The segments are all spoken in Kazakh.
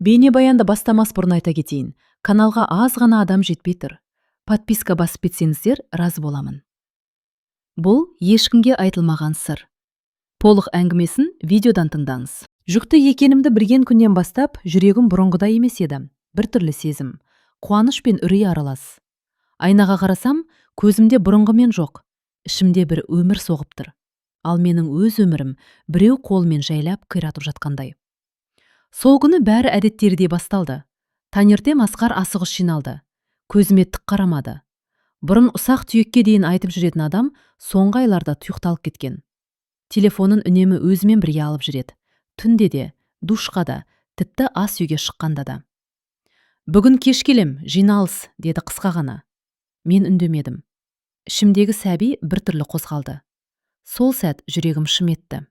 Бейнебаянды бастамас бұрын айта кетейін. Каналға аз ғана адам жетпей тұр. Подписка басып кетсеңіздер, разы боламын. Бұл ешкімге айтылмаған сыр. Толық әңгімесін видеодан тыңдаңыз. Жүкті екенімді білген күннен бастап, жүрегім бұрынғыдай емес еді. Біртүрлі сезім, қуаныш пен үрей аралас. Айнаға қарасам, көзімде бұрынғымен жоқ. Ішімде бір өмір соғып тұр. Ал менің өз өмірім біреу қолмен жайлап қиратып жатқандай. Сол күні бәрі әдеттердей басталды. Таңертең Асқар асығыс жиналды. Көзіме тік қарамады. Бұрын ұсақ түйекке дейін айтып жүретін адам соңғы айларда тұйықталып кеткен. Телефонын үнемі өзімен бірге алып жүреді. Түнде де, душқа да, тіпті ас үйге шыққанда да. Бүгін кеш келем, жиналыс, деді қысқа ғана. Мен үндемедім. Ішімдегі сәби біртүрлі қозғалды. Сол сәт жүрегім шым етті.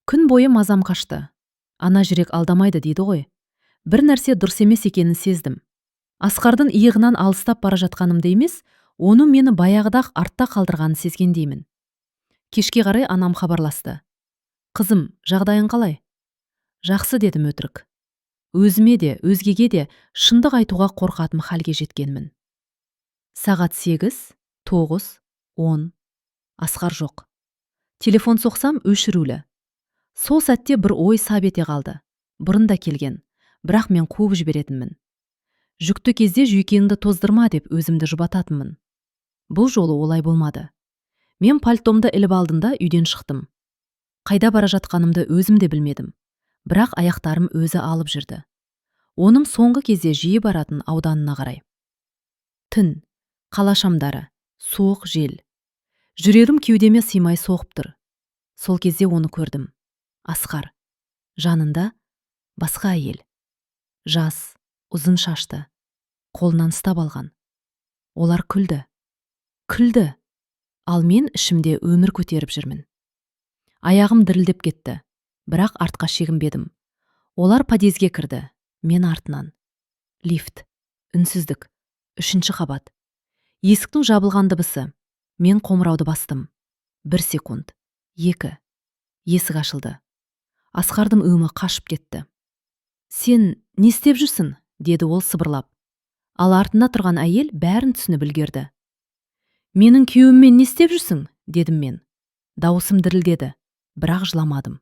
Күн бойы мазам қашты. Ана жүрек алдамайды дейді ғой. Бір нәрсе дұрыс емес екенін сездім. Асқардың иығынан алыстап бара жатқанымды емес, оның мені баяғыда артта қалдырғанын сезгендеймін. Кешке қарай анам хабарласты. Қызым, жағдайың қалай? Жақсы, дедім өтірік. Өзіме де, өзгеге де шындық айтуға қорқатым халге жеткенмін. Сағат 8, 9, 10. Асқар жоқ. Телефон соқсам өшірулі. Сол сәтте бір ой сап ете қалды. Бұрын да келген, бірақ мен қуып жіберетінмін. Жүкті кезде жүйкеңді тоздырма деп өзімді жұбататынмын. Бұл жолы олай болмады. Мен пальтомды іліп алдында үйден шықтым. Қайда бара жатқанымды өзім де білмедім. Бірақ аяқтарым өзі алып жүрді. Оным соңғы кезде жиі баратын ауданына қарай. Түн, қала шамдары, суық жел. Жүрегім кеудеме сыймай соғып тұр. Сол кезде оны көрдім. Асқар. Жанында басқа әйел. Жас, ұзын шашты. Қолынан ұстап алған. Олар күлді. Күлді. Ал мен ішімде өмір көтеріп жүрмін. Аяғым дірілдеп кетті. Бірақ артқа шегінбедім. Олар подъезге кірді. Мен артынан. Лифт. Үнсіздік. 3-ші қабат. Есіктің жабылған дыбысы. Мен қоңырауды бастым. 1 секунд. 2. Есік ашылды. Асқардың өңі қашып кетті. Сен не істеп жүрсің? Деді ол сыбырлап. Ал артында тұрған әйел бәрін түсініп үлгерді. Менің күйеуіммен не істеп жүрсің? Дедім мен. Дауысым дірілдеді, бірақ жыламадым.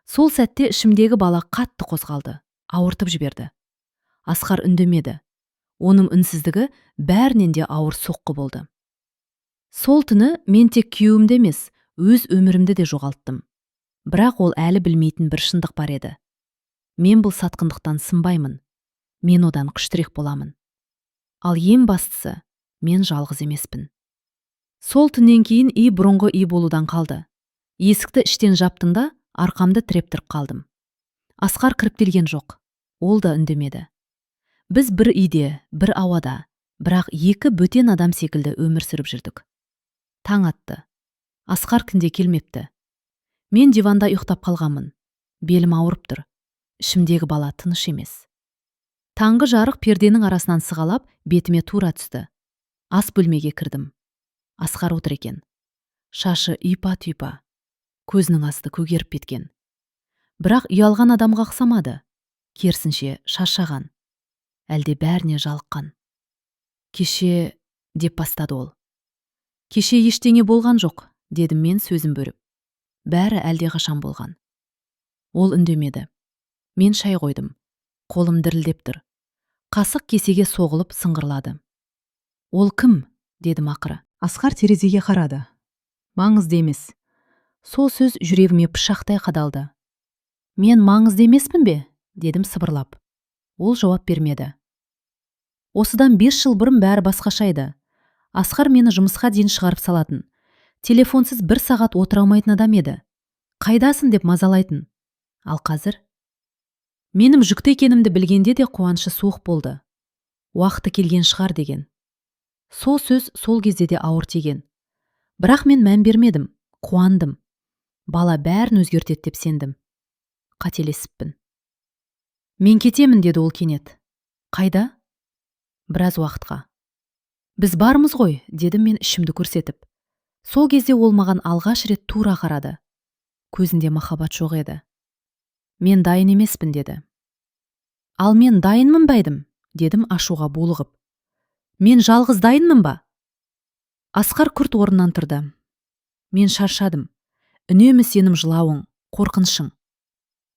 Сол сәтте ішімдегі бала қатты қозғалды, ауыртып жіберді. Асқар үндемеді. Оның үнсіздігі бәрінен де ауыр соққы болды. Сол түні мен тек күйеуімді емес, өз өмірімді де жоғалттым. Бірақ ол әлі білмейтін бір шындық бар еді. Мен бұл сатқындықтан сынбаймын. Мен одан күштірек боламын. Ал ең бастысы, мен жалғыз емеспін. Сол түннен кейін үй бұрынғы үй болудан қалды. Есікті іштен жаптың да, арқамды тіреп тұрып қалдым. Асқар кіріптелген жоқ. Ол да үндемеді. Біз бір үйде, бір ауада, бірақ екі бөтен адам секілді өмір сүріп жүрдік. Таң атты. Асқар күнде келмепті. Мен диванда ұйықтап қалғанмын. Белім ауырып тұр. Ішімдегі бала тыныш емес. Таңғы жарық перденің арасынан сығалап, бетіме тура түсті. Ас бөлмеге кірдім. Асқар отыр екен. Шашы үйпа-түйпа. Көзінің асты көгеріп кеткен. Бірақ ұялған адамға ұқсамады. Керісінше шаршаған. Әлде бәріне жалыққан. Кеше, деп бастады ол. Кеше ештеңе болған жоқ, дедім мен сөзім бөліп. Бәрі әлде қашан болған. Ол үндемеді. Мен шай қойдым. Қолым дірілдеп тұр. Қасық кесеге соғылып сыңғырлады. Ол кім? Дедім ақыры. Асқар терезеге қарады. Маңызды емес. Сол сөз жүрегіме пышақтай қадалды. Мен маңызды емеспін бе? Дедім сыбырлап. Ол жауап бермеді. Осыдан 5 жыл бұрын бәрі басқаша еді. Асқар мені жұмысқа дейін шығарып салатын. Телефонсыз 1 сағат отыра алмайтын адам еді. Қайдасың деп мазалайтын. Ал қазір? Менің жүкті екенімді білгенде де қуанышы суық болды. Уақыты келген шығар деген. Сол сөз сол кезде де ауыр тиген. Бірақ мен мән бермедім, қуандым. Бала бәрін өзгертеді деп сендім. Қателесіппін. Мен кетемін, деді ол кенет. Қайда? Біраз уақытқа. Біз бармыз ғой, дедім мен ішімді көрсетіп. Сол кезде ол маған алғаш рет тура қарады. Көзінде махаббат жоқ еді. Мен дайын емеспін деді. Ал мен дайынмын байдым, дедім ашуға булығып. Мен жалғыз дайынмын ба? Асқар күрт орнынан тұрды. Мен шаршадым. Үнемі сенім жылауың, қорқынышың.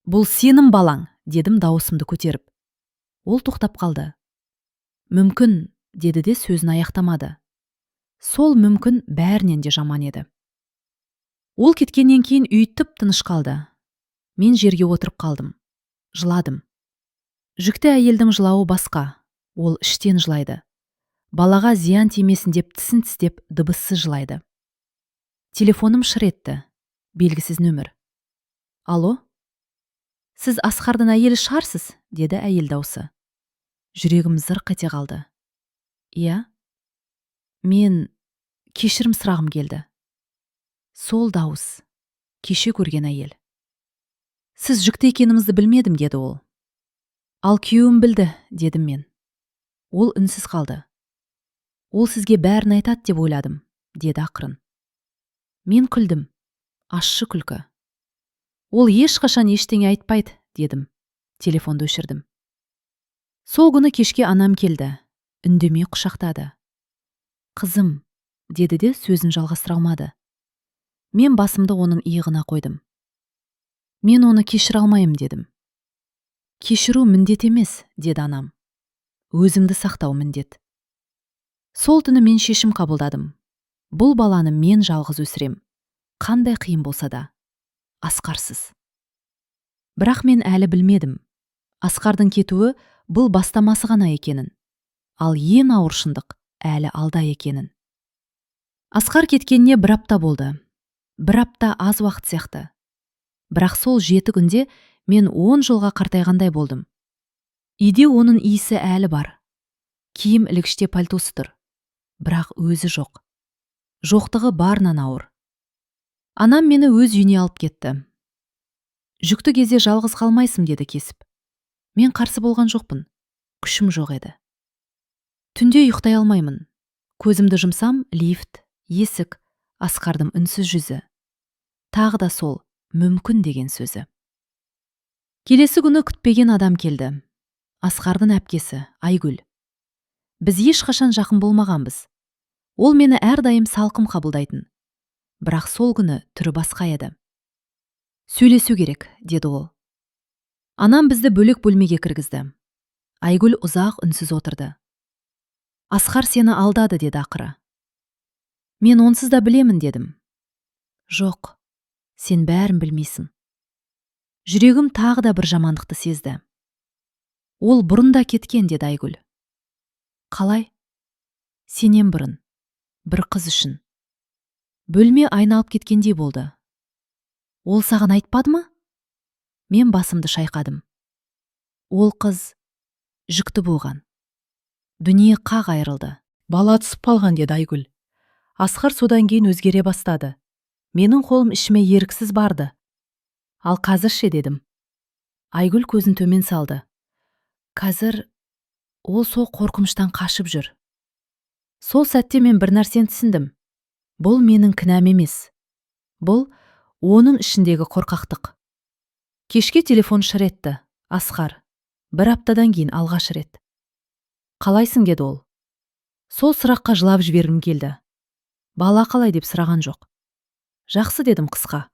Бұл сенім балаң, дедім дауысымды көтеріп. Ол тоқтап қалды. Мүмкін, деді де сөзін аяқтамады. Сол мүмкін бәрінен де жаман еді. Ол кеткеннен кейін үй тыныш қалды. Мен жерге отырып қалдым. Жыладым. Жүкті әйелдің жылауы басқа. Ол іштен жылайды. Балаға зиян тимесін деп тісін тістеп дыбыссыз жылайды. Телефоным шыр етті. Белгісіз нөмір. Алло? Сіз Асқардың әйелі шығарсыз, деді әйел даусы. Жүрегім зырқ ете қалды. Иә? Мен кешірім сұрағым келді. Сол дауыс. Кеше көрген әйел. Сіз жүкті екенімізді білмедім, деді ол. Ал күйеуім білді, дедім мен. Ол үнсіз қалды. Ол сізге бәрін айтады деп ойладым, деді ақырын. Мен күлдім. Ащы күлкі. Ол ешқашан ештеңе айтпайды, дедім. Телефонды өшірдім. Сол күні кешке анам келді. Үндемей құшақтады. Қызым, деді де сөзін жалғастыра алмады. Мен басымды оның иығына қойдым. Мен оны кешіре алмайым, дедім. Кешіру міндет емес, деді анам. Өзімді сақтау міндет. Сол түні мен шешім қабылдадым. Бұл баланы мен жалғыз өсірем. Қандай қиын болса да. Асқарсыз. Бірақ мен әлі білмедім. Асқардың кетуі бұл бастамасы ғана екенін. Ал ең ауыр шындық әлі алда екенін. Асқар кеткеніне бір апта болды. Бір апта аз уақыт сияқты. Бірақ сол 7 күнде мен 10 жылға қартайғандай болдым. Үйде оның иісі әлі бар. Киім ілгіште пальтосы тұр. Бірақ өзі жоқ. Жоқтығы барынан ауыр. Анам мені өз үйіне алып кетті. Жүкті кезде жалғыз қалмайсың, деді кесіп. Мен қарсы болған жоқпын. Күшім жоқ еді. Түнде ұйықтай алмаймын. Көзімді жұмсам, лифт, есік, Асқардың үнсіз жүзі. Тағы да сол мүмкін деген сөзі. Келесі күні күтпеген адам келді. Асқардың әпкесі, Айгүл. Біз ешқашан жақын болмағанбыз. Ол мені әрдайым салқын қабылдайтын. Бірақ сол күні түрі басқа еді. Сөйлесу керек, деді ол. Анам бізді бөлек бөлмеге кіргізді. Айгүл ұзақ үнсіз отырды. Асқар сені алдады, деді ақыры. Мен онсыз да білемін, дедім. Жоқ, сен бәрін білмейсің. Жүрегім тағы да бір жамандықты сезді. Ол бұрында кеткен, деді Айгүл. Қалай? Сенен бұрын. Бір қыз үшін. Бөлме айналып кеткендей болды. Ол саған айтпады ма? Мен басымды шайқадым. Ол қыз жүкті болған. Дүние қақ айырылды. Бала түсіп қалған, деді Айгүл. Асқар содан кейін өзгере бастады. Менің қолым ішіме еріксіз барды. Ал қазір ше, дедім. Айгүл көзін төмен салды. Қазір ол сол қорқыныштан қашып жүр. Сол сәтте мен бір нәрсені түсіндім. Бұл менің кінәм емес. Бұл оның ішіндегі қорқақтық. Кешке телефон шыр етті. Асқар. Бір аптадан кейін алғаш рет. Қалайсың, деді ол. Сол сұраққа жылап жібергім келді. Бала қалай деп сұраған жоқ. Жақсы, дедім қысқа.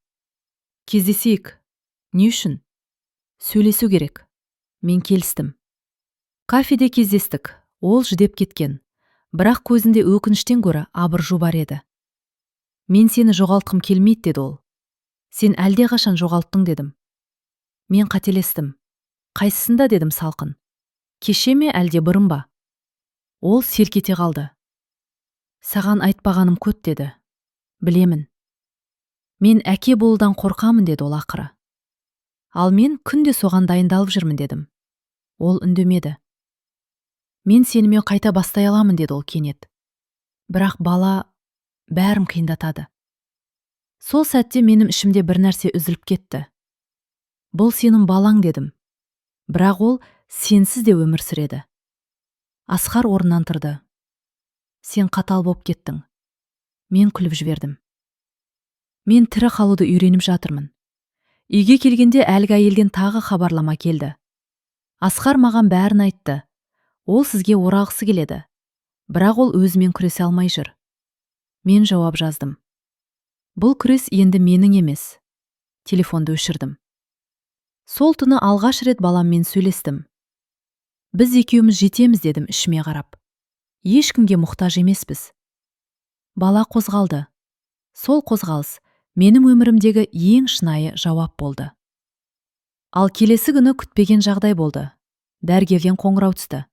Кездесейік. Не үшін? Сөйлесу керек. Мен келістім. Кафеде кездестік. Ол жүдеп кеткен. Бірақ көзінде өкініштен гөрі абыржу бар еді. Мен сені жоғалтқым келмейді, деді ол. Сен әлде қашан жоғалттың, дедім. Мен қателестім. Қайсысында, дедім салқын. Кеше ме әлде бұрын ба? Ол селк ете қалды. Саған айтпағаным көт, деді. Білемін. Мен әке болудан қорқамын, деді ол ақыры. Ал мен күнде соған дайындалып жүрмін, дедім. Ол үндемеді. Мен сенімен қайта бастай аламын, деді ол кенет. Бірақ бала бәрім қиындатады. Сол сәтте менің ішімде бір нәрсе үзіліп кетті. Бұл сенің балаң, дедім. Бірақ ол сенсіз де өмір сүреді. Асқар орнынан тұрды. Сен қатал боп кеттің. Мен күліп жібердім. Мен тірі қалуды үйреніп жатырмын. Үйге келгенде әлгі әйелден тағы хабарлама келді. Асқар маған бәрін айтты. Ол сізге оралғысы келеді. Бірақ ол өзімен күресе алмай жүр. Мен жауап жаздым. Бұл күрес енді менің емес. Телефонды өшірдім. Сол түні алғаш рет баламмен сөйлестім. Біз екеуміз жетеміз дедім ішіме қарап. Ешкімге мұқтаж емеспіз. Бала қозғалды. Сол қозғалыс менің өмірімдегі ең шынайы жауап болды. Ал келесі күні күтпеген жағдай болды. Дәрігерден қоңырау түсті.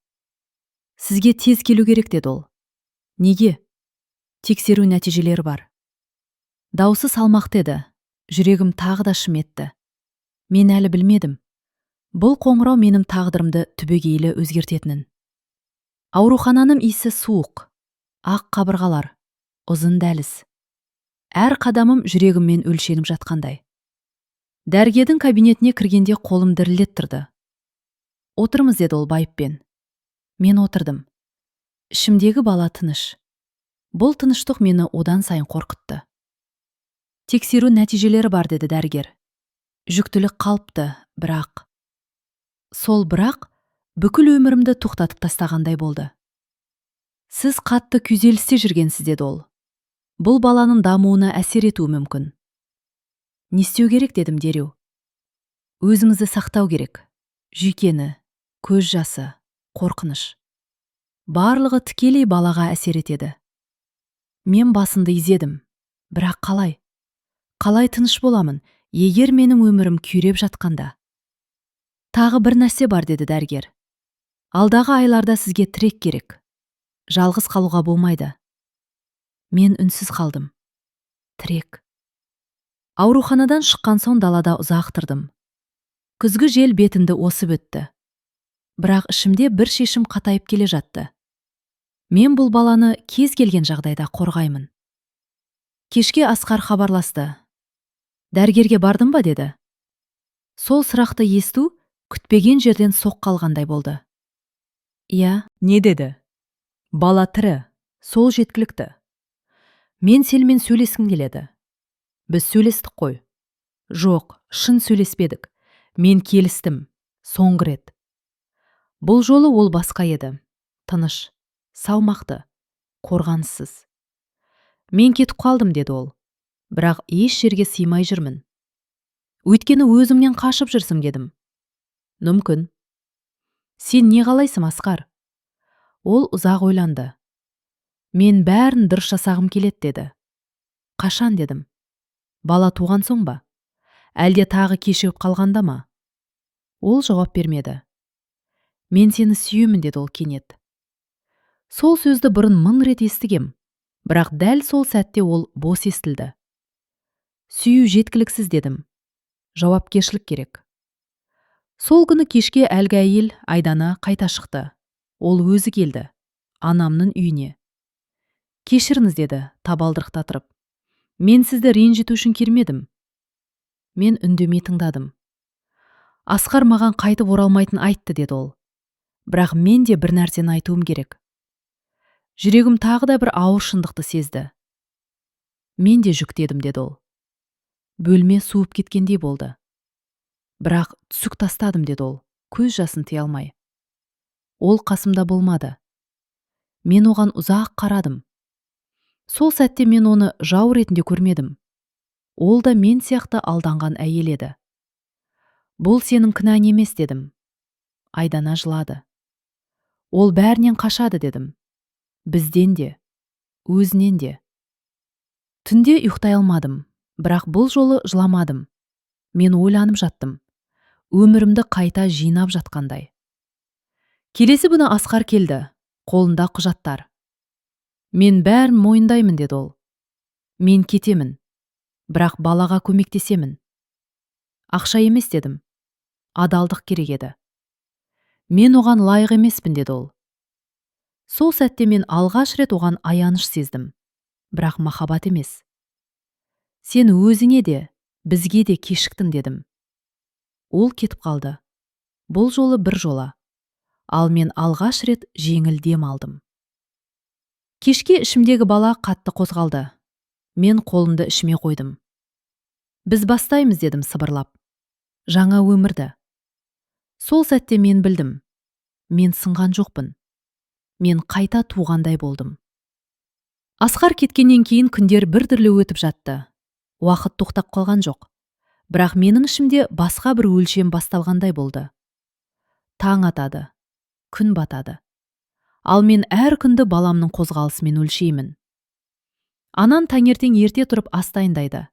Сізге тез келу керек деді ол. Неге? Тексеру нәтижелері бар. Даусы салмақты еді. Жүрегім тағы да шым етті. Мен әлі білмедім. Бұл қоңырау менің тағдырымды түбегейлі өзгертетінін. Аурухананың иісі суық, ақ қабырғалар, ұзын дәліз. Әр қадамым жүрегіммен өлшеніп жатқандай. Дәрігердің кабинетіне кіргенде қолым дірілдеп тұрды. Отырмыз деді ол байыппен. Мен отырдым. Ішімдегі бала тыныш. Бұл тыныштық мені одан сайын қорқытты. Тексеру нәтижелері бар деді дәрігер. Жүктілік қалыпты, бірақ. Сол бірақ бүкіл өмірімді тоқтатып тастағандай болды. Сіз қатты күйзелісте жүргенсіз деді ол. Бұл баланың дамуына әсер етуі мүмкін. Не істеу керек дедім дереу. Өзіңізді сақтау керек. Жүйкені, көз жасы, қорқыныш. Барлығы тікелей балаға әсер етеді. Мен басымды изедім. Бірақ қалай? Қалай тыныш боламын, егер менің өмірім күйреп жатқанда? Тағы бір нәрсе бар деді дәрігер. Алдағы айларда сізге тірек керек. Жалғыз қалуға болмайды. Мен үнсіз қалдым. Тірек. Ауруханадан шыққан соң далада ұзақ тұрдым. Күзгі жел бетімді осып өтті. Бірақ ішімде бір шешім қатайып келе жатты. Мен бұл баланы кез келген жағдайда қорғаймын. Кешке Асқар хабарласты. Дәрігерге бардым ба деді. Сол сұрақты есту күтпеген жерден соқ қалғандай болды. Иә, не деді? Бала тірі, сол жеткілікті. Мен сенімен сөйлескім келеді. Біз сөйлестік қой. Жоқ, шын сөйлеспедік. Мен келістім, соңғы рет. Бұл жолы ол басқа еді. Тыныш, салмақты, қорғансыз. Мен кетіп қалдым деді ол. Бірақ еш жерге сыймай жүрмін. Өйткені өзімнен қашып жүрсім дедім. Мүмкін. Сен не қалайсың, Асқар? Ол ұзақ ойланды. Мен бәрін дұрыс жасағым келеді деді. Қашан дедім. Бала туған соң ба? Әлде тағы кешігіп қалғанда ма? Ол жауап бермеді. Мен сені сүйемін деді ол кенет. Сол сөзді бұрын 1000 рет естігем, бірақ дәл сол сәтте ол бос естілді. Сүю жеткіліксіз дедім. Жауапкершілік керек. Сол күні кешке әлгі әйел Айдана қайта шықты. Ол өзі келді. Анамның үйіне. Кешіріңіз деді, табалдырықта тұрып. Мен сізді ренжіту үшін келмедім. Мен үндемей тыңдадым. Асқар маған қайтып оралмайтын айтты деді ол. Бірақ мен де бір нәрсені айтуым керек. Жүрегім тағы да бір ауыр шындықты сезді. Мен де жүктедім деді ол. Бөлме суып кеткендей болды. Бірақ түсік тастадым деді ол, көз жасын тыя алмай. Ол қасымда болмады. Мен оған ұзақ қарадым. Сол сәтте мен оны жау ретінде көрмедім. Ол да мен сияқты алданған әйел еді. Бұл сенің кінәң емес дедім. Айдана жылады. Ол бәрінен қашады дедім. Бізден де, өзінен де. Түнде ұйықтай алмадым, бірақ бұл жолы жыламадым. Мен ойланып жаттым. Өмірімді қайта жинап жатқандай. Келесі күні Асқар келді, қолында құжаттар. Мен бәрін мойындаймын деді ол. Мен кетемін, бірақ балаға көмектесемін. Ақша емес дедім. Адалдық керек еді. Мен оған лайық емеспін деді ол. Сол сәтте мен алғаш рет оған аяныш сездім, бірақ махаббат емес. Сен өзіңе де, бізге де кешіктің дедім. Ол кетіп қалды. Бұл жолы бір жола. Ал мен алғаш рет жеңіл дем алдым. Кешке ішімдегі бала қатты қозғалды. Мен қолымды ішіме қойдым. Біз бастаймыз дедім сыбырлап. жаңа өмірді. Сол сәтте мен білдім. Мен сынған жоқпын. Мен қайта туғандай болдым. Асқар кеткеннен кейін күндер біртүрлі өтіп жатты. Уақыт тоқтап қалған жоқ. Бірақ менің ішімде басқа бір өлшем басталғандай болды. Таң атады, күн батады. Ал мен әр күнді баламның қозғалысымен өлшеймін. Анам таңертең ерте тұрып ас дайындайды.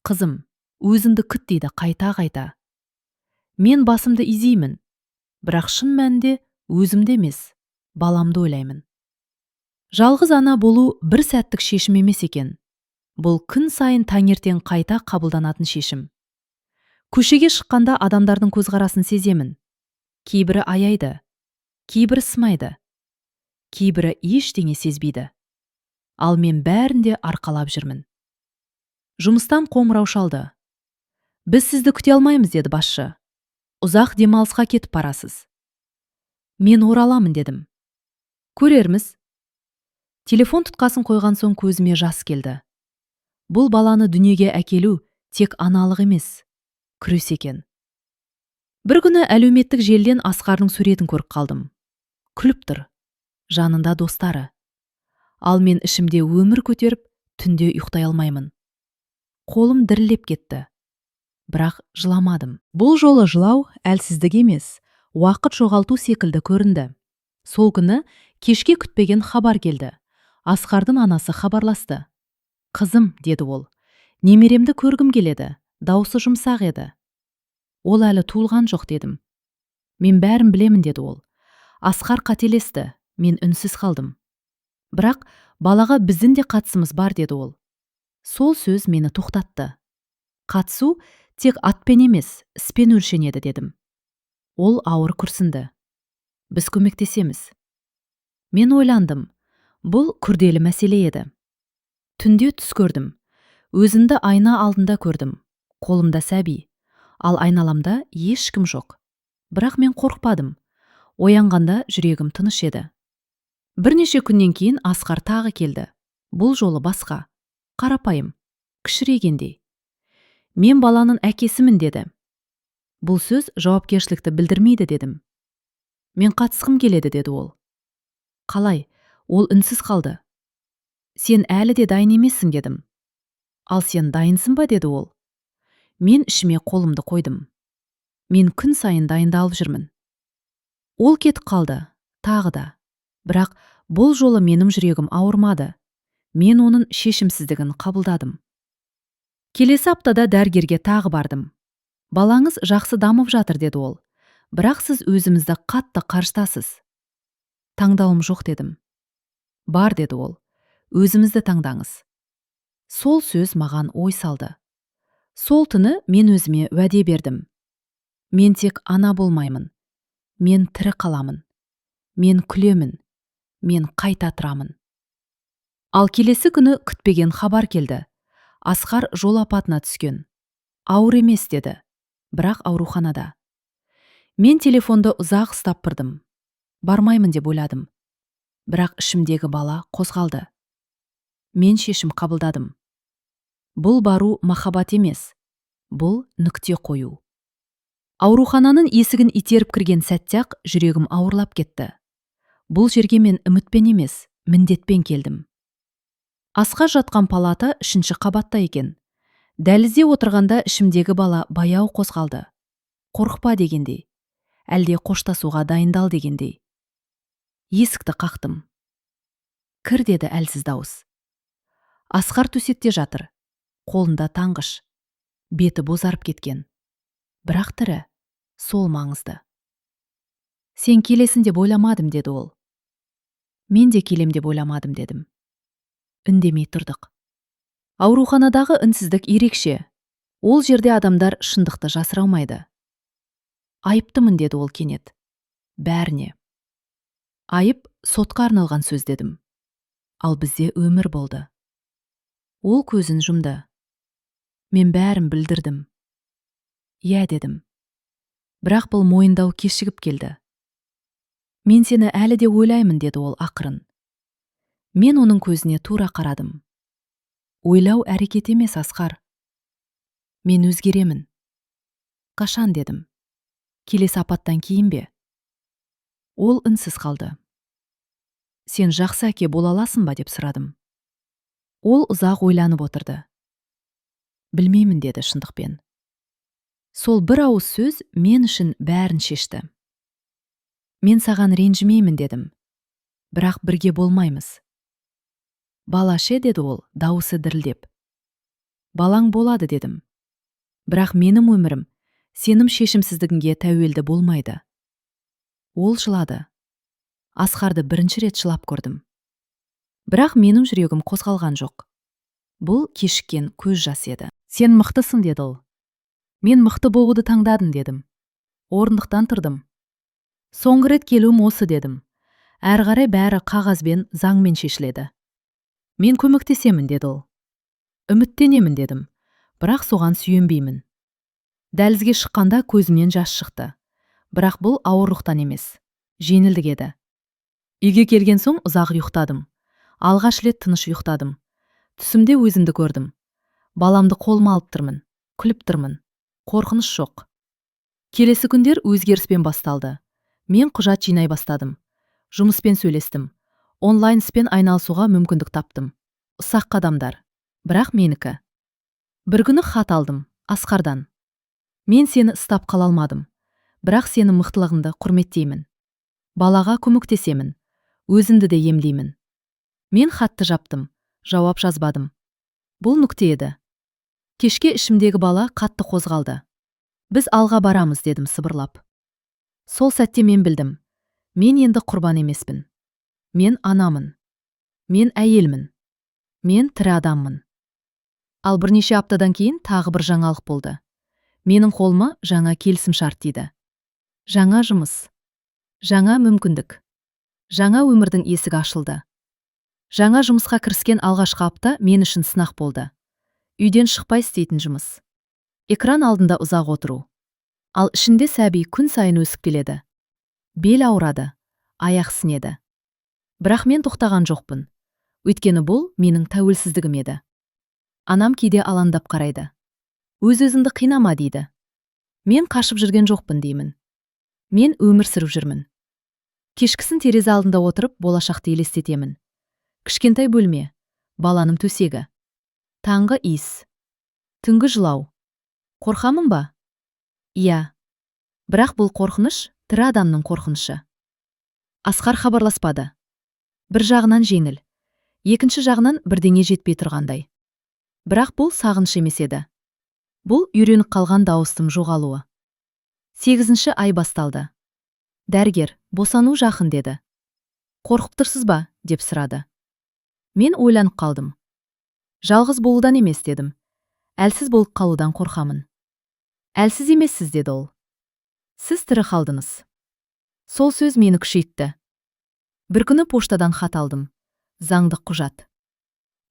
Қызым, өзіңді күт дейді қайта-қайта. Мен басымды изеймін, бірақ шын мәнінде өзімді емес, баламды ойлаймын. Жалғыз ана болу бір сәттік шешім емес екен. Бұл күн сайын таңертең қайта қабылданатын шешім. Көшеге шыққанда адамдардың көзқарасын сеземін. Кейбірі аяйды, кейбірі сымайды, кейбірі ештеңе сезбейді. Ал мен бәрінде арқалап жүрмін. Жұмыстан қоңырау шалды. Біз сізді күте алмаймыз, деді басшы. Ұзақ демалысқа кетіп барасыз. Мен ораламын, дедім. Көрерміз. Телефон тұтқасын қойған соң көзіме жас келді. Бұл баланы дүниеге әкелу тек аналық емес, күрес екен. Бір күні әлеуметтік желден Асқардың суретін көріп қалдым. Күліп тұр, жанында достары. Ал мен ішімде өмір көтеріп, түнде ұйықтай алмаймын. Қолым дірілдеп кетті. Бірақ жыламадым. Бұл жолы жылау әлсіздік емес, уақыт жоғалту секілді көрінді. Сол күні кешке күтпеген хабар келді. Асқардың анасы хабарласты. Қызым, деді ол, немеремді көргім келеді, даусы жұмсақ еді. Ол әлі туылған жоқ, дедім. Мен бәрін білемін, деді ол. Асқар қателесті, мен үнсіз қалдым. Бірақ балаға біздің де қатысымыз бар, деді ол. Сол сөз мені тоқтатты. Қатысу тек атпен емес, іспен өлшенеді, дедім. Ол ауыр күрсінді. Біз көмектесеміз. Мен ойландым. Бұл күрделі мәселе еді. Түнде түс көрдім. Өзімді айна алдында көрдім. Қолымда сәби. Ал айналамда ешкім жоқ. Бірақ мен қорықпадым. Оянғанда жүрегім тыныш еді. Бірнеше күннен кейін Асқар тағы келді. Бұл жолы басқа. Қарапайым. Кішірейгендей. Мен баланың әкесімін, деді. Бұл сөз жауапкершілікті білдірмейді, дедім. Мен қатысқым келеді, деді ол. Қалай? Ол үнсіз қалды. Сен әлі де дайын емессің, дедім. Ал сен дайынсың ба, деді ол. Мен ішіме қолымды қойдым. Мен күн сайын дайындалып жүрмін. Ол кетіп қалды, тағы да. Бірақ бұл жолы менің жүрегім ауырмады. Мен оның шешімсіздігін қабылдадым. Келесі аптада дәрігерге тағы бардым. Балаңыз жақсы дамып жатыр, деді ол. Бірақ сіз өзімізді қатты қаржытасыз. Таңдауым жоқ, дедім. Бар, деді ол. Өзімізді таңдаңыз. Сол сөз маған ой салды. Сол түні мен өзіме уәде бердім. Мен тек ана болмаймын. Мен тірі қаламын. Мен күлемін. Мен қайта тұрамын. Ал келесі күні күтпеген хабар келді. Асқар жол апатына түскен. Ауыр емес, деді. Бірақ ауруханада. Мен телефонды ұзақ ұстап тұрдым. Бармаймын деп ойладым. Бірақ ішімдегі бала қозғалды. Мен шешім қабылдадым. Бұл бару махаббат емес. Бұл нүкте қою. Аурухананың есігін итеріп кірген сәтте-ақ жүрегім ауырлап кетті. Бұл жерге мен үмітпен емес, міндетпен келдім. Асқар жатқан палата 3-ші қабатта екен. Дәлізде отырғанда ішімдегі бала баяу қозғалды. Қорықпа дегендей. Әлде қоштасуға дайындал дегендей. Есікті қақтым. Кір, деді әлсіз дауыс. Асқар төсекте жатыр. Қолында таңғыш. Беті бозарып кеткен. Бірақ тірі, сол маңызды. Сен келесің деп ойламадым, деді ол. Мен де келем деп ойламадым, дедім. Үндемей тұрдық. Ауруханадағы үнсіздік ерекше. Ол жерде адамдар шындықты жасыра алмайды. Айыптымын, деді ол кенет. Бәріне. Айып сотқа арналған сөз, дедім. Ал бізде өмір болды. Ол көзін жұмды. Мен бәрін білдірдім. Иә, дедім. Бірақ бұл мойындау кешігіп келді. Мен сені әлі де ойлаймын, деді ол ақырын. Мен оның көзіне тура қарадым. Ойлау әрекет емес, Асқар. Мен өзгеремін. Қашан дедім. Келесі апаттан кейін бе? Ол үнсіз қалды. Сен жақсы әке бола аласың ба деп сұрадым. Ол ұзақ ойланып отырды. Білмеймін деді шындықпен. Сол бір ауыз сөз мен үшін бәрін шешті. Мен саған ренжімеймін дедім. Бірақ бірге болмаймыз. Бала ше деді ол, дауысы дірілдеп. Балаң болады дедім. Бірақ менің өмірім сенім шешімсіздігіңе тәуелді болмайды. Ол жылады. Асқарды бірінші рет жылап көрдім. Бірақ менің жүрегім қозғалған жоқ. Бұл кешіккен көз жас еді. Сен мықтысың деді ол. Мен мықты болуды таңдадым дедім. Орындықтан тұрдым. Соңғы рет келуім осы дедім. Әрі қарай бәрі қағазбен, заңмен шешіледі. Мен көмектесемін деді ол. Үміттенемін дедім. Бірақ соған сүйенбеймін. Дәлізге шыққанда көзімнен жас шықты. Бірақ бұл ауырлықтан емес. Жеңілдік еді. Үйге келген соң ұзақ ұйықтадым. Алғаш рет тыныш ұйықтадым. Түсімде өзімді көрдім. Баламды қолыма алып тұрмын. Күліп тұрмын. Қорқыныш жоқ. Келесі күндер өзгеріспен басталды. Мен құжат жинай бастадым. Жұмыспен сөйлестім. Онлайн іспен айналысуға мүмкіндік таптым. Ұсақ қадамдар. Бірақ менікі. Бір күні хат алдым. Асқардан. Мен сені ұстап қала алмадым. Бірақ сенің мықтылығыңды құрметтеймін. Балаға көмектесемін. Өзімді де емлеймін. Мен хатты жаптым. Жауап жазбадым. Бұл нүкте еді. Кешке ішімдегі бала қатты қозғалды. Біз алға барамыз дедім сыбырлап. Сол сәтте мен білдім. Мен енді құрбан емеспін. Мен анамын. Мен әйелмін. Мен тірі адаммын. Ал бірнеше аптадан кейін тағы бір жаңалық болды. Менің қолыма жаңа келісімшарт тиді. Жаңа жұмыс. Жаңа мүмкіндік. Жаңа өмірдің есігі ашылды. Жаңа жұмысқа кіріскен алғашқы апта мен үшін сынақ болды. Үйден шықпай істейтін жұмыс. Экран алдында ұзақ отыру. Ал ішінде сәби күн сайын өсіп келеді. Бел ауырады, аяқ сінеді. Бірақ мен тоқтаған жоқпын. Өйткені бұл менің тәуелсіздігім еді. Анам кейде алаңдап қарайды. Өз-өзіңді қинама дейді. Мен қашып жүрген жоқпын деймін. Мен өмір сүріп жүрмін. Кешкісін терезе алдында отырып болашақты елестетемін. Кішкентай бөлме, баланың төсегі. Таңғы иіс. Түнгі жылау. Қорқамын ба? Иә. Бірақ бұл қорқыныш тірі адамның қорқынышы. Асқар хабарласпады. Бір жағынан жеңіл. Екінші жағынан бірдеңе жетпей тұрғандай. Бірақ бұл сағыныш емес еді. Бұл үйреніп қалған дауыстың жоғалуы. 8-ші ай басталды. Дәрігер, босану жақын деді. Қорқып тұрсыз ба? Деп сұрады. Мен ойланып қалдым. Жалғыз болудан емес дедім. Әлсіз болып қалудан қорқамын. Әлсіз емессіз деді ол. Сіз тірі қалдыңыз. Сол сөз мені күшейтті. Бір күні поштадан хат алдым. Заңдық құжат.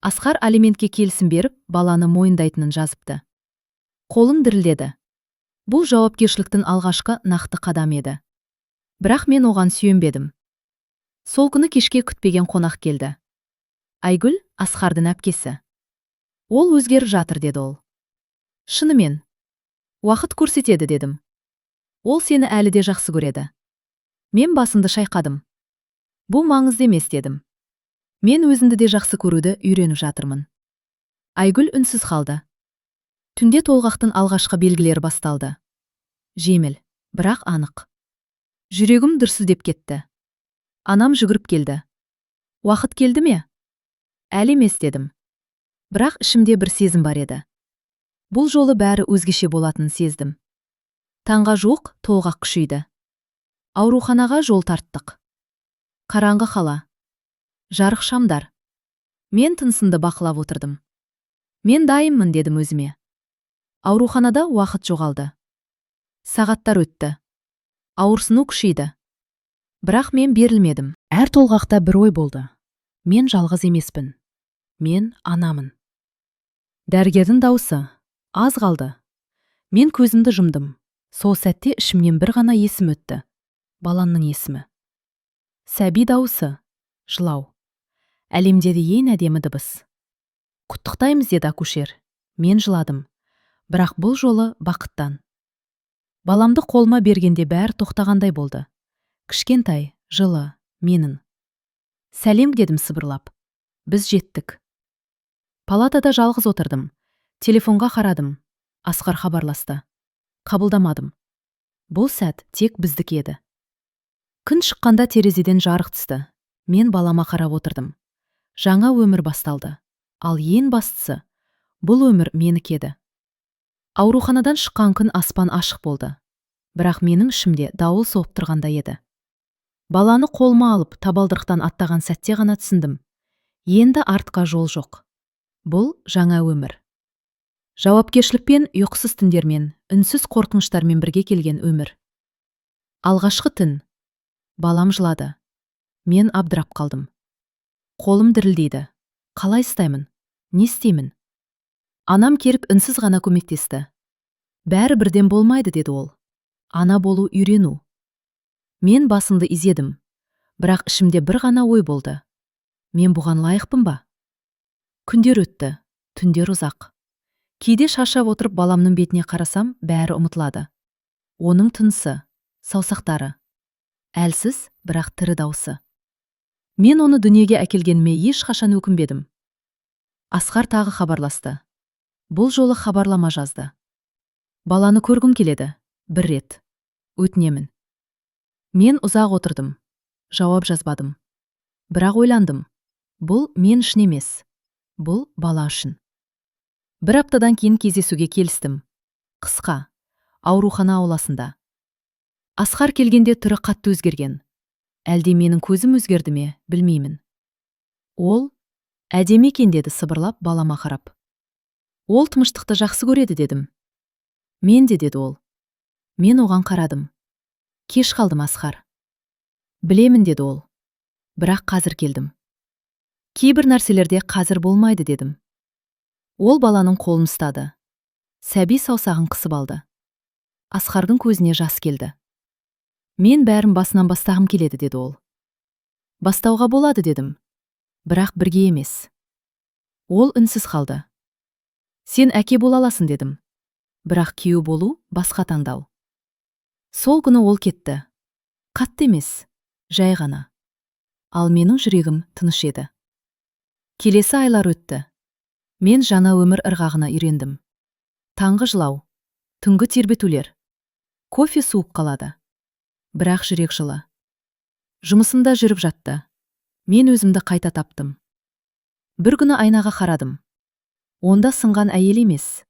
Асқар алиментке келісім беріп, баланы мойындайтынын жазыпты. Қолым дірілдеді. Бұл жауапкершіліктің алғашқы нақты қадам еді. Бірақ мен оған сүйенбедім. Сол күні кешке күтпеген қонақ келді. Айгүл, Асқардың әпкесі. Ол өзгеріп жатыр деді ол. Шынымен. Уақыт көрсетеді дедім. Ол сені әлі де жақсы көреді. Мен басымды шайқадым. Бұл маңызды емес дедім. Мен өзімді де жақсы көруді үйреніп жатырмын. Айгүл үнсіз қалды. Түнде толғақтың алғашқы белгілері басталды. Жеңіл, бірақ анық. Жүрегім дүрсілдеп кетті. Анам жүгіріп келді. Уақыт келді ме? Әлі емес дедім. Бірақ ішімде бір сезім бар еді. Бұл жолы бәрі өзгеше болатынын сездім. Таңға жуық толғақ күшейді. Ауруханаға жол тарттық. Қараңғы қала. Жарық шамдар. Мен тынысымды бақылап отырдым. Мен дайынмын дедім өзіме. Ауруханада уақыт жоғалды. Сағаттар өтті. Ауырсыну күшейді. Бірақ мен берілмедім. Әр толғақта бір ой болды. Мен жалғыз емеспін. Мен анамын. Дәрігердің дауысы. Аз қалды. Мен көзімді жұмдым. Сол сәтте ішімнен бір ғана есім өтті. Баламның есімі. Сәби дауысы. Жылау. Әлемдегі ең әдемі дыбыс. Құттықтаймыз деді акушер. Мен жыладым. Бірақ бұл жолы бақыттан. Баламды қолыма бергенде бәрі тоқтағандай болды. Кішкентай, жылы, менің. Сәлем дедім сыбырлап. Біз жеттік. Палатада жалғыз отырдым. Телефонға қарадым. Асқар хабарласты. Қабылдамадым. Бұл сәт тек біздік еді. Күн шыққанда терезеден жарық түсті. Мен балама қарап отырдым. Жаңа өмір басталды. Ал ең бастысы, бұл өмір менікі еді. Ауруханадан шыққан күн аспан ашық болды. Бірақ менің ішімде дауыл соғып тұрғандай еді. Баланы қолыма алып табалдырықтан аттаған сәтте ғана түсіндім. Енді артқа жол жоқ. Бұл жаңа өмір. Жауапкершілікпен, ұйқысыз түндермен, үнсіз қорқыныштармен бірге келген өмір. Алғашқы түн. Балам жылады. Мен абдырап қалдым. Қолым дірілдейді. Қалай істаймын? Не істеймін? Анам келіп үнсіз ғана көмектесті. Бәрі бірден болмайды деді ол. Ана болу үйрену. Мен басымды изедім. Бірақ ішімде бір ғана ой болды. Мен бұған лайықпын ба? Күндер өтті, түндер ұзақ. Кейде шаршап отырып баламның бетіне қарасам, бәрі ұмытылады. Оның тынысы, саусақтары. Әлсіз, бірақ тірі даусы. Мен оны дүниеге әкелгеніме ешқашан өкінбедім. Асқар тағы хабарласты. Бұл жолы хабарлама жазды. Баланы көргім келеді, бір рет. Өтінемін. Мен ұзақ отырдым. Жауап жазбадым. Бірақ ойландым. Бұл мен үшін емес. Бұл бала үшін. Бір аптадан кейін кездесуге келістім. Қысқа, аурухана ауласында. Асқар келгенде түрі қатты өзгерген. Әлде менің көзім өзгерді ме, білмеймін. Ол, әдемі екен деді сыбырлап балама қарап. Ол тыныштықты жақсы көреді дедім. Мен де деді ол. Мен оған қарадым. Кеш қалдым Асқар. Білемін деді ол. Бірақ қазір келдім. Кейбір нәрселерде қазір болмайды дедім. Ол баланың қолын ұстады. Сәби саусағын қысып алды. Асқардың көзіне жас келді. Мен бәрін басынан бастағым келеді деді ол. Бастауға болады дедім. Бірақ бірге емес. Ол үнсіз қалды. Сен әке бола аласың дедім. Бірақ күйеу болу басқа таңдау. Сол күні ол кетті. Қатты емес, жай ғана. Ал менің жүрегім тыныш еді. Келесі айлар өтті. Мен жаңа өмір ырғағына үйрендім. Таңғы жылау, түнгі тербетулер. Кофе суып қалады. Бірақ жүрек жылы. Жұмысымда жүріп жатты. Мен өзімді қайта таптым. Бір күні айнаға қарадым. Онда сынған әйел емес.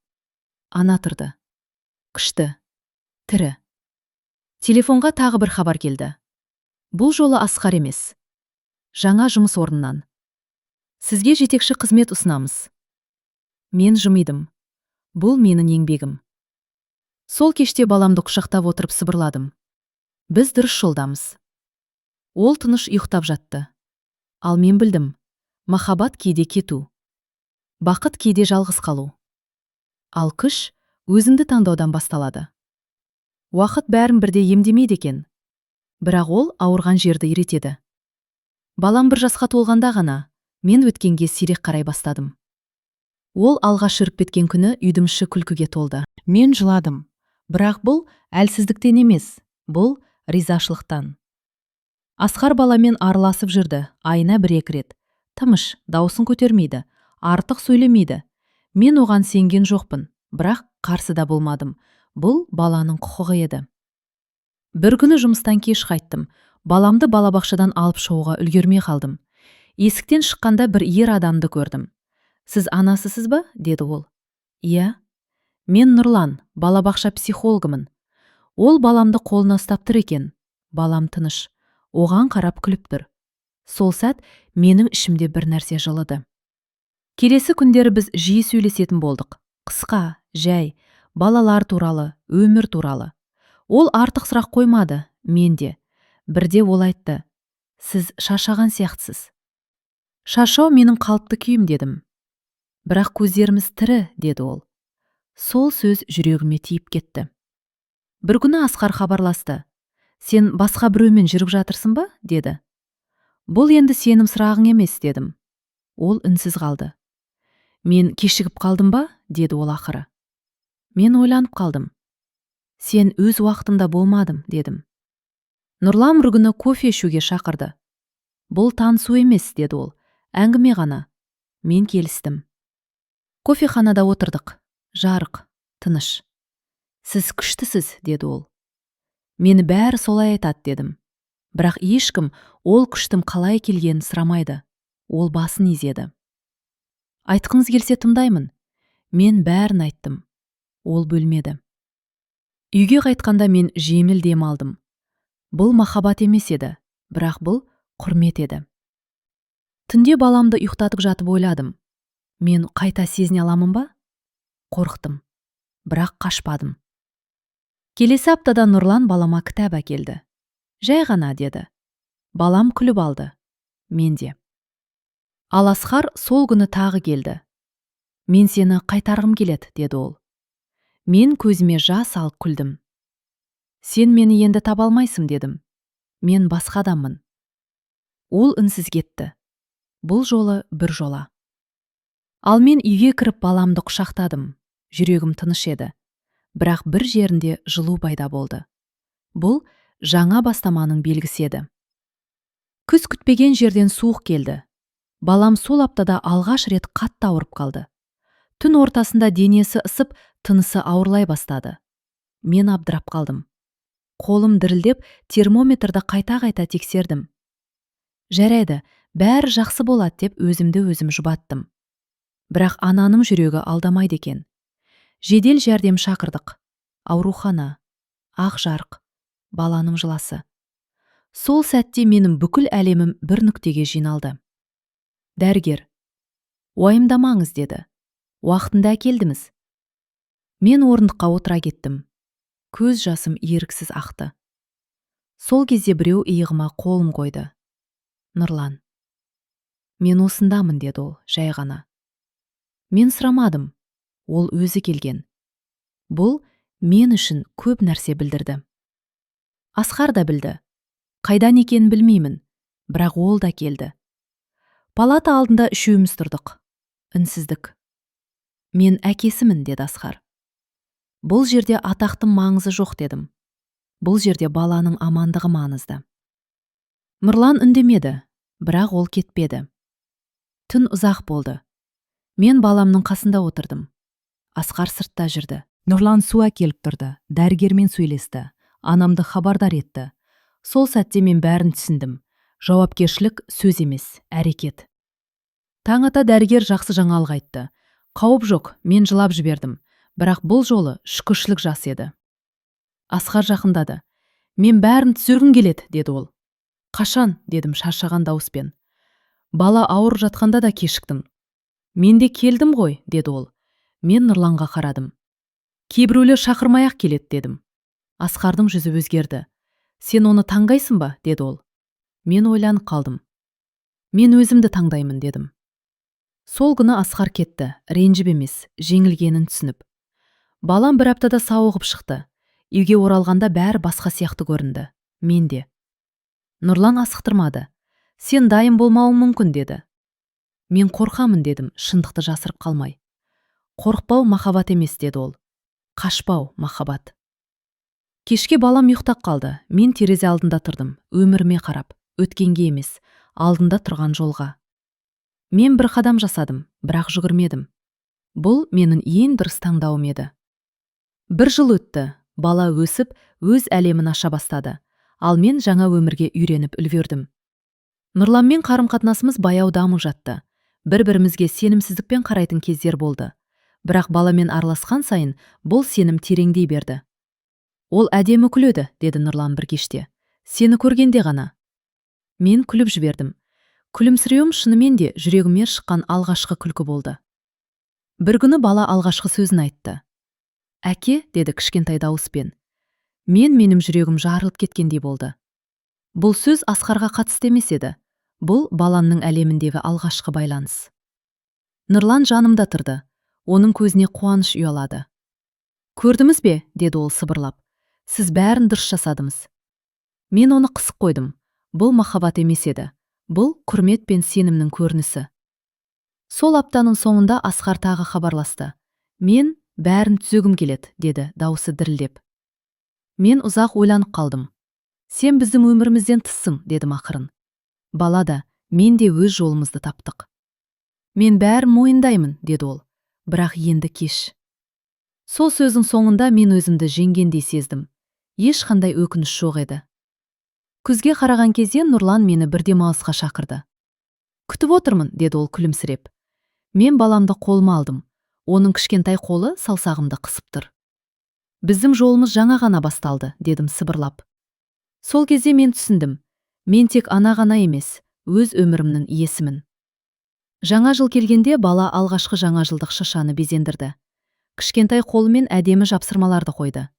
Ана тұрды. Күшті. Тірі. Телефонға тағы бір хабар келді. Бұл жолы Асқар емес. Жаңа жұмыс орнынан. Сізге жетекші қызмет ұсынамыз. Мен жымидым. Бұл менің еңбегім. Сол кеште баламды құшақтап отырып сыбырладым. Біз дұрыс жолдамыз. Ол тыныш ұйықтап жатты. Ал мен білдім. Махаббат кейде кету. Бақыт кейде жалғыз қалу. Ал күш өзіңді таңдаудан басталады. Уақыт бәрін бірде емдемейді екен. Бірақ ол ауырған жерді иретеді. Балам бір жасқа толғанда ғана мен өткенге сирек қарай бастадым. Ол алғаш жүріп кеткен күні үйдің іші күлкіге толды. Мен жыладым. Бірақ бұл әлсіздіктен емес, бұл ризашылықтан. Асқар баламен араласып жүрді, айына 1-2 рет. Тымыш, даусын көтермейді, артық сөйлемейді. Мен оған сенген жоқпын, бірақ қарсыда болмадым. Бұл баланың құқығы еді. Бір күні жұмыстан кеш қайттым. Баламды балабақшадан алып шығуға үлгермей қалдым. Есіктен шыққанда бір ер адамды көрдім. Сіз анасысыз ба? Деді ол. Иә. Мен Нұрлан, балабақша психологымын. Ол баламды қолына ұстап тұр екен. Балам тыныш. Оған қарап күліп тұр. Сол сәт менің ішімде бір нәрсе жылыды. Келесі күндері біз жиі сөйлесетін болдық. Қысқа, жай, балалар туралы, өмір туралы. Ол артық сұрақ қоймады, мен де. Бірде ол айтты. Сіз шаршаған сияқтысыз. Шаршау менің қалыпты күйім дедім. Бірақ көздеріміз тірі, деді ол. Сол сөз жүрегіме тиіп кетті. Бір күні Асқар хабарласты. Сен басқа біреумен жүріп жатырсың ба? Деді. Бұл енді сенім сұрағың емес, дедім. Ол үнсіз қалды. Мен кешігіп қалдым ба? Деді ол ақыры. Мен ойланып қалдым. Сен өз уақытымда болмадым, дедім. Нұрлан бір күні кофе ішуге шақырды. Бұл танысу емес, деді ол. Әңгіме ғана. Мен келістім. Кофеханада отырдық. Жарық, тыныш. Сіз күштісіз, деді ол. Мені бәрі солай айтады, дедім. Бірақ ешкім ол күштім қалай келгенін сұрамайды. Ол басын изеді. Айтқыңыз келсе тыңдаймын. Мен бәрін айттым. Ол бөлмеді. Үйге қайтқанда мен жеңіл дем алдым. Бұл махаббат емес еді, бірақ бұл құрмет еді. Түнде баламды ұйықтатып жатып ойладым. Мен қайта сезіне аламын ба? Қорықтым. Бірақ қашпадым. Келесі аптада Нұрлан балама кітап әкелді. Жай ғана, деді. Балам күліп алды. Мен де. Ал Асқар сол күні тағы келді. Мен сені қайтарғым келеді, деді ол. Мен көзіме жас алып күлдім. Сен мені енді таба алмайсың, дедім. Мен басқа адаммын. Ол үнсіз кетті. Бұл жолы бір жола. Ал мен үйге кіріп баламды құшақтадым. Жүрегім тыныш еді. Бірақ бір жерінде жылу пайда болды. Бұл жаңа бастаманың белгісі еді. Күз күтпеген жерден суық келді. Балам сол аптада алғаш рет қатты ауырып қалды. Түн ортасында денесі ысып, тынысы ауырлай бастады. Мен абдырап қалдым. Қолым дірілдеп, термометрді қайта-қайта тексердім. Жарайды, бәрі жақсы болады деп өзімді өзім жұбаттым. Бірақ ананың жүрегі алдамайды екен. Жедел жәрдем шақырдық. Аурухана, ақ жарық, баланың жыласы. Сол сәтте менің бүкіл әлемім бір нүктеге жиналды. Дәрігер, уайымдамаңыз, деді. Уақытында әкелдіңіз. Мен орындыққа отыра кеттім. Көз жасым еріксіз ақты. Сол кезде біреу иығыма қолын қойды. Нұрлан. Мен осындамын, деді ол, жай ғана. Мен сұрамадым. Ол өзі келген. Бұл мен үшін көп нәрсе білдірді. Асқар да білді. Қайдан екенін білмеймін, бірақ ол да келді. Палата алдында үшеуміз тұрдық. Үнсіздік. Мен әкесімін, деді Асқар. Бұл жерде атақтың маңызы жоқ, дедім. Бұл жерде баланың амандығы маңызды. Нұрлан үндемеді, бірақ ол кетпеді. Түн ұзақ болды. Мен баламның қасында отырдым. Асқар сыртта жүрді. Нұрлан су әкеліп тұрды, дәрігермен сөйлесті, анамды хабардар етті. Сол сәтте мен бәрін түсіндім. Жауапкершілік сөз емес, әрекет. Таң ата дәрігер жақсы жаңалық айтты. Қауіп жоқ, мен жылап жібердім. Бірақ бұл жолы шүкіршілік жас еді. Асқар жақындады. Мен бәрін түсіргім келеді, деді ол. Қашан, дедім шаршаған дауыспен. Бала ауырып жатқанда да кешіктім. Мен де келдім ғой, деді ол. Мен Нұрланға қарадым. Кейбіреулер шақырмай-ақ келеді, дедім. Асқардың жүзі өзгерді. Сен оны таңдайсың ба, деді ол. Мен ойланып қалдым. Мен өзімді таңдаймын, дедім. Сол күні Асқар кетті, ренжіп емес, жеңілгенін түсініп. Балам бір аптада сауығып шықты. Үйге оралғанда бәрі басқа сияқты көрінді. Мен де. Нұрлан асықтырмады. Сен дайын болмауың мүмкін, деді. Мен қорқамын, дедім, шындықты жасырып қалмай. Қорықпау махаббат емес, деді ол. Қашпау махаббат. Кешке балам ұйықтап қалды. Мен терезе алдында тұрдым, өміріме қарап, өткенге емес, алдында тұрған жолға. Мен бір қадам жасадым, бірақ жүгірмедім. Бұл менің ең дұрыс таңдауым еді. Бір жыл өтті, бала өсіп, өз әлемін аша бастады. Ал мен жаңа өмірге үйреніп үлгердім. Нұрланмен қарым-қатынасымыз баяу дамып жатты. Бір-бірімізге сенімсіздікпен қарайтын кездер болды. Бірақ баламен араласқан сайын бұл сенім тереңдей берді. Ол әдемі күледі, деді Нұрлан бір кеште. Сені көргенде ғана. Мен күліп жібердім. Күлімсіреуім шынымен де жүрегіме шыққан алғашқы күлкі болды. Бір күні бала алғашқы сөзін айтты. Әке, деді кішкентай дауыспен. Менің жүрегім жарылып кеткендей болды. Бұл сөз Асқарға қатысты емес еді. Бұл баланың әлеміндегі алғашқы байланыс. Нұрлан жанымда тұрды. Оның көзіне қуаныш ұялады. Көрдіңіз бе, деді ол сыбырлап. Сіз бәрін дұрыс жасадыңыз. Мен оны қысып қойдым. Бұл махаббат емес еді. Бұл құрмет пен сенімнің көрінісі. Сол аптаның соңында Асқар тағы хабарласты. Мен бәрін түзегім келеді, деді дауысы дірілдеп. Мен ұзақ ойланып қалдым. Сен біздің өмірімізден тыссың, дедім ақырын. Бала да, мен де өз жолымызды таптық. Мен бәрін мойындаймын, деді ол. Бірақ енді кеш. Сол сөздің соңында мен өзімді жеңгендей сездім. Ешқандай өкініш жоқ еді. Күзге қараған кезде Нұрлан мені бір демалысқа шақырды. Күтіп отырмын, деді ол күлімсіреп. Мен баламды қолыма алдым. Оның кішкентай қолы саусағымды қысып тұр. Біздің жолымыз жаңа ғана басталды, дедім сыбырлап. Сол кезде мен түсіндім. Мен тек ана ғана емес, өз өмірімнің иесімін. Жаңа жыл келгенде бала алғашқы жаңа жылдық шыршаны безендірді. Кішкентай қолымен әдемі жапсырмаларды қойды.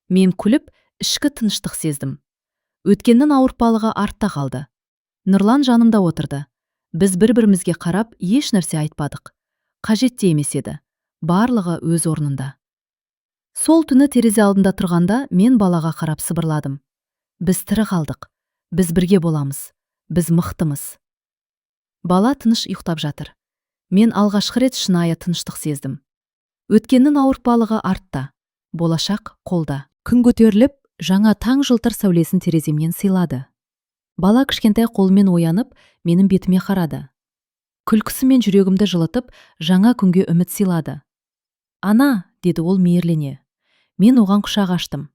Мен күліп, ішкі тыныштық сездім. Өткеннің ауыртпалығы артта қалды. Нұрлан жанымда отырды. Біз бір-бірімізге қарап, еш нәрсе айтпадық. Қажет те емес еді. Барлығы өз орнында. Сол түні терезе алдында тұрғанда мен балаға қарап сыбырладым. Біз тірі қалдық. Біз бірге боламыз. Біз мықтымыз. Бала тыныш ұйықтап жатыр. Мен алғашқы рет шынайы тыныштық сездім. Өткеннің ауыртпалығы артта. Болашақ қолда. Күн көтеріліп, жаңа таң жылтыр сәулесін тереземнен сыйлады. Бала кішкентай қолымен оянып, менің бетіме қарады. Күлкісімен жүрегімді жылытып, жаңа күнге үміт сыйлады. Ана, деді ол мейірлене. Мен оған құшақ аштым.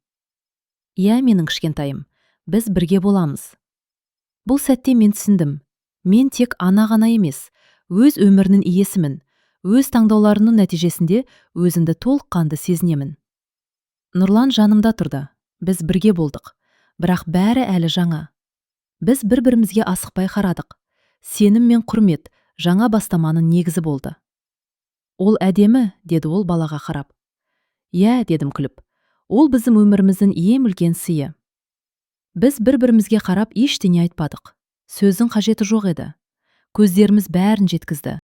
Иә, менің кішкентайым, біз бірге боламыз. Бұл сәтте мен түсіндім. Мен тек ана ғана емес, өз өмірінің иесімін. Өз таңдауларының нәтижесінде өзімді толыққанды сезінемін. Нұрлан жанымда тұрды. Біз бірге болдық. Бірақ бәрі әлі жаңа. Біз бір-бірімізге асықпай қарадық. Сенім мен құрмет жаңа бастаманың негізі болды. Ол әдемі, деді ол балаға қарап. Иә, дедім күліп. Ол біздің өміріміздің ең үлкен сыйы. Біз бір-бірімізге қарап ештеңе айтпадық. Сөздің қажеті жоқ еді. Көздеріміз бәрін жеткізді.